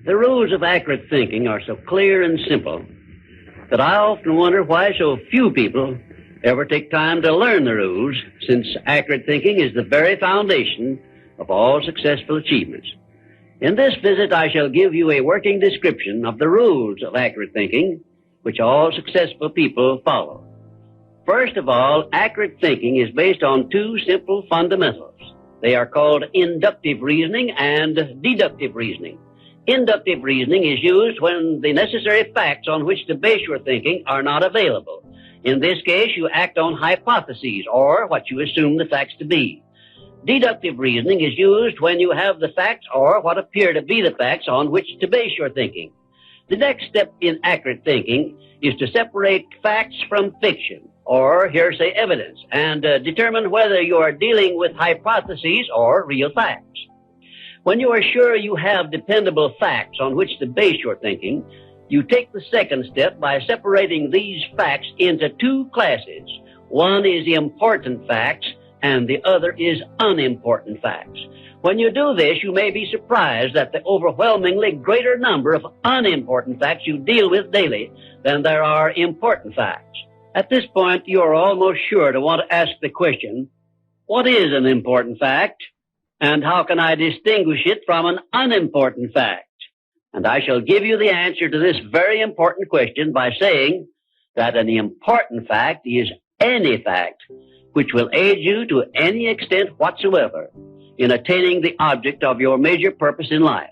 The rules of accurate thinking are so clear and simple that I often wonder why so few people ever take time to learn the rules, since accurate thinking is the very foundation of all successful achievements. In this visit, I shall give you a working description of the rules of accurate thinking, which all successful people follow. First of all, accurate thinking is based on two simple fundamentals. They are called inductive reasoning and deductive reasoning. Inductive reasoning is used when the necessary facts on which to base your thinking are not available. In this case, you act on hypotheses, or what you assume the facts to be. Deductive reasoning is used when you have the facts, or what appear to be the facts, on which to base your thinking. The next step in accurate thinking is to separate facts from fiction, or hearsay evidence, and determine whether you are dealing with hypotheses or real facts. When you are sure you have dependable facts on which to base your thinking, you take the second step by separating these facts into two classes. One is important facts, and the other is unimportant facts. When you do this, you may be surprised at the overwhelmingly greater number of unimportant facts you deal with daily than there are important facts. At this point, you are almost sure to want to ask the question, what is an important fact? And how can I distinguish it from an unimportant fact? And I shall give you the answer to this very important question by saying that an important fact is any fact which will aid you to any extent whatsoever in attaining the object of your major purpose in life.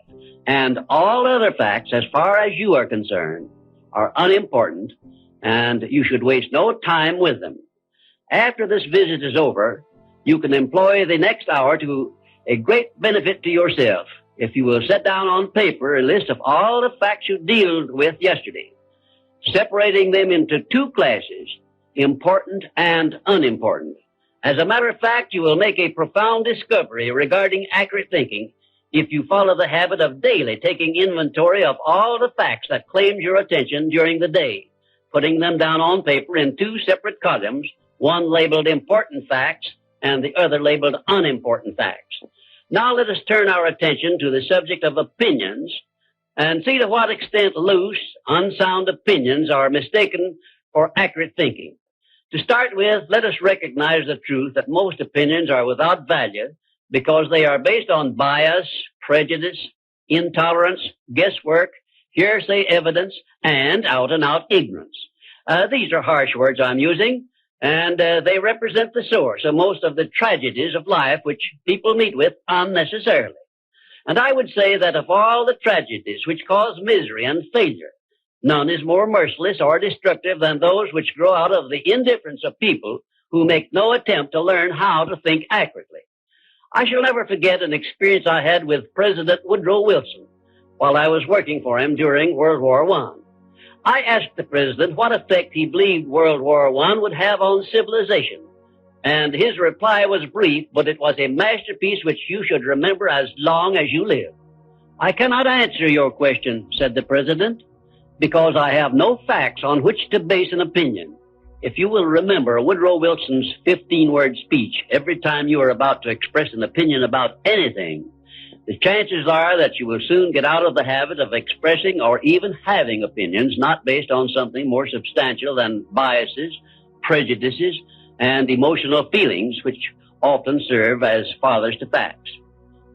And all other facts, as far as you are concerned, are unimportant, and you should waste no time with them. After this visit is over, you can employ the next hour to a great benefit to yourself if you will set down on paper a list of all the facts you dealt with yesterday, separating them into two classes, important and unimportant. As a matter of fact, you will make a profound discovery regarding accurate thinking if you follow the habit of daily taking inventory of all the facts that claimed your attention during the day, putting them down on paper in two separate columns, one labeled important facts and the other labeled unimportant facts. Now let us turn our attention to the subject of opinions and see to what extent loose, unsound opinions are mistaken for accurate thinking. To start with, let us recognize the truth that most opinions are without value because they are based on bias, prejudice, intolerance, guesswork, hearsay evidence, and out-and-out ignorance. These are harsh words I'm using, and they represent the source of most of the tragedies of life which people meet with unnecessarily. And I would say that of all the tragedies which cause misery and failure, none is more merciless or destructive than those which grow out of the indifference of people who make no attempt to learn how to think accurately. I shall never forget an experience I had with President Woodrow Wilson while I was working for him during World War I. I asked the president what effect he believed World War I would have on civilization, and his reply was brief, but it was a masterpiece which you should remember as long as you live. "I cannot answer your question," said the president, "because I have no facts on which to base an opinion." If you will remember Woodrow Wilson's 15-word speech every time you are about to express an opinion about anything, the chances are that you will soon get out of the habit of expressing or even having opinions not based on something more substantial than biases, prejudices, and emotional feelings, which often serve as fathers to facts.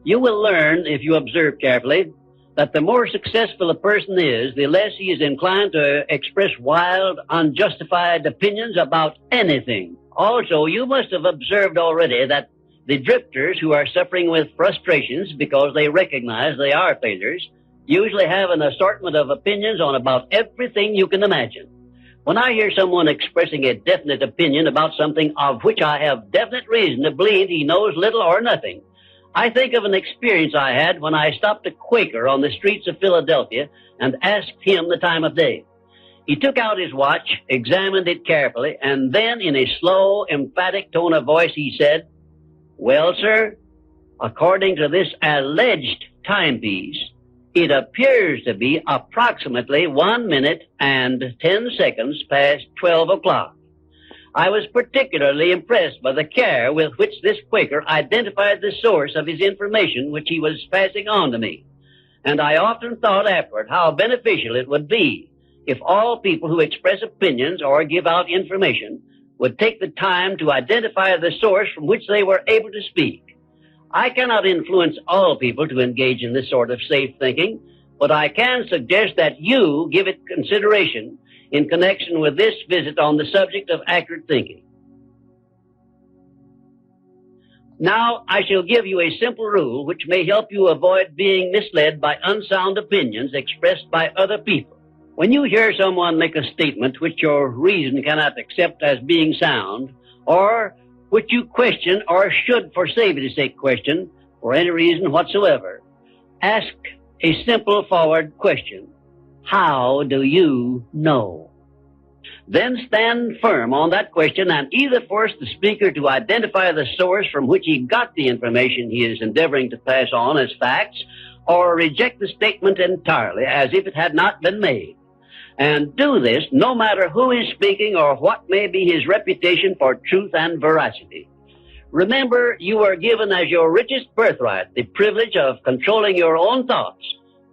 You will learn, if you observe carefully, that the more successful a person is, the less he is inclined to express wild, unjustified opinions about anything. Also, you must have observed already that the drifters who are suffering with frustrations because they recognize they are failures usually have an assortment of opinions on about everything you can imagine. When I hear someone expressing a definite opinion about something of which I have definite reason to believe he knows little or nothing, I think of an experience I had when I stopped a Quaker on the streets of Philadelphia and asked him the time of day. He took out his watch, examined it carefully, and then in a slow, emphatic tone of voice he said, "Well, sir, according to this alleged timepiece, it appears to be approximately 1 minute and 10 seconds past 12 o'clock. I was particularly impressed by the care with which this Quaker identified the source of his information which he was passing on to me. And I often thought afterward how beneficial it would be if all people who express opinions or give out information would take the time to identify the source from which they were able to speak. I cannot influence all people to engage in this sort of safe thinking, but I can suggest that you give it consideration in connection with this visit on the subject of accurate thinking. Now, I shall give you a simple rule which may help you avoid being misled by unsound opinions expressed by other people. When you hear someone make a statement which your reason cannot accept as being sound, or which you question or should, for safety's sake, question for any reason whatsoever, ask a simple forward question. How do you know? Then stand firm on that question and either force the speaker to identify the source from which he got the information he is endeavoring to pass on as facts, or reject the statement entirely as if it had not been made. And do this no matter who is speaking or what may be his reputation for truth and veracity. Remember, you are given as your richest birthright the privilege of controlling your own thoughts.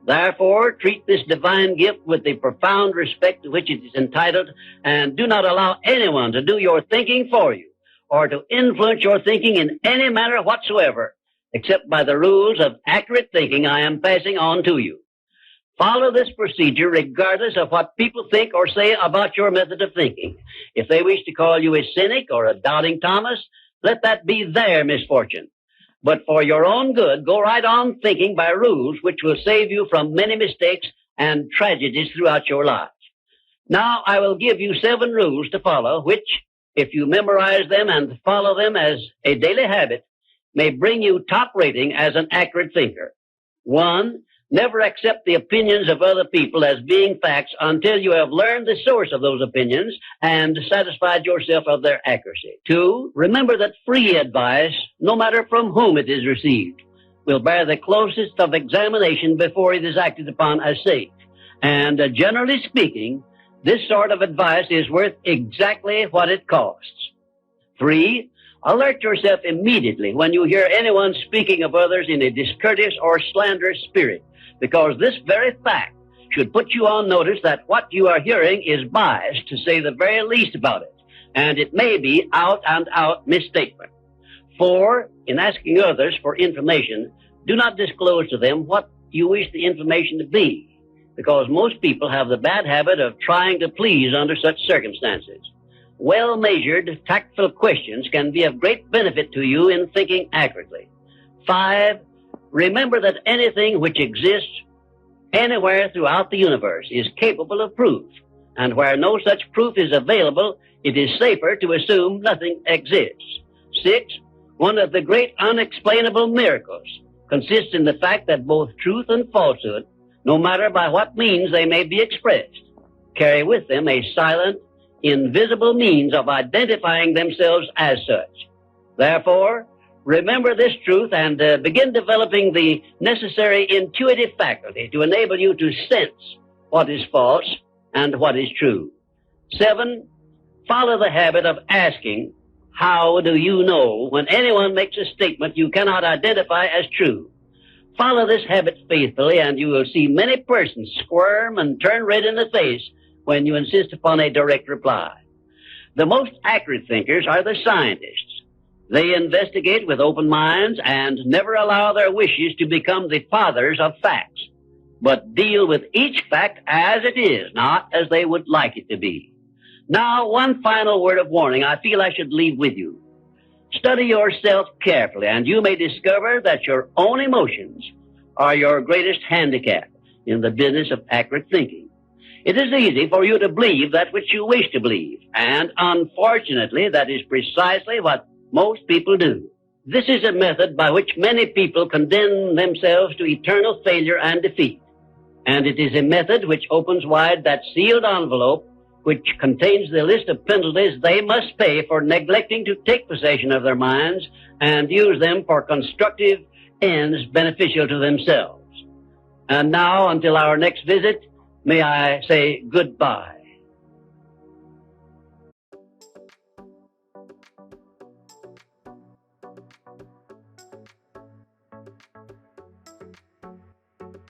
Therefore, treat this divine gift with the profound respect to which it is entitled, and do not allow anyone to do your thinking for you, or to influence your thinking in any manner whatsoever, except by the rules of accurate thinking I am passing on to you. Follow this procedure regardless of what people think or say about your method of thinking. If they wish to call you a cynic or a doubting Thomas, let that be their misfortune. But for your own good, go right on thinking by rules which will save you from many mistakes and tragedies throughout your lives. Now I will give you 7 rules to follow, which, if you memorize them and follow them as a daily habit, may bring you top rating as an accurate thinker. 1. Never accept the opinions of other people as being facts until you have learned the source of those opinions and satisfied yourself of their accuracy. 2. Remember that free advice, no matter from whom it is received, will bear the closest of examination before it is acted upon as safe. And generally speaking, this sort of advice is worth exactly what it costs. 3. Alert yourself immediately when you hear anyone speaking of others in a discourteous or slanderous spirit, because this very fact should put you on notice that what you are hearing is biased, to say the very least about it, and it may be out-and-out misstatement. 4, in asking others for information, do not disclose to them what you wish the information to be, because most people have the bad habit of trying to please under such circumstances. Well-measured, tactful questions can be of great benefit to you in thinking accurately. 5, remember that anything which exists anywhere throughout the universe is capable of proof, and where no such proof is available, it is safer to assume nothing exists. 6, one of the great unexplainable miracles consists in the fact that both truth and falsehood, no matter by what means they may be expressed, carry with them a silent, invisible means of identifying themselves as such. Therefore, remember this truth and begin developing the necessary intuitive faculty to enable you to sense what is false and what is true. 7, follow the habit of asking, how do you know, when anyone makes a statement you cannot identify as true. Follow this habit faithfully, and you will see many persons squirm and turn red in the face when you insist upon a direct reply. The most accurate thinkers are the scientists. They investigate with open minds and never allow their wishes to become the fathers of facts, but deal with each fact as it is, not as they would like it to be. Now, one final word of warning I feel I should leave with you. Study yourself carefully, and you may discover that your own emotions are your greatest handicap in the business of accurate thinking. It is easy for you to believe that which you wish to believe, and unfortunately, that is precisely what most people do. This is a method by which many people condemn themselves to eternal failure and defeat, and it is a method which opens wide that sealed envelope which contains the list of penalties they must pay for neglecting to take possession of their minds and use them for constructive ends beneficial to themselves. And now, until our next visit, may I say goodbye.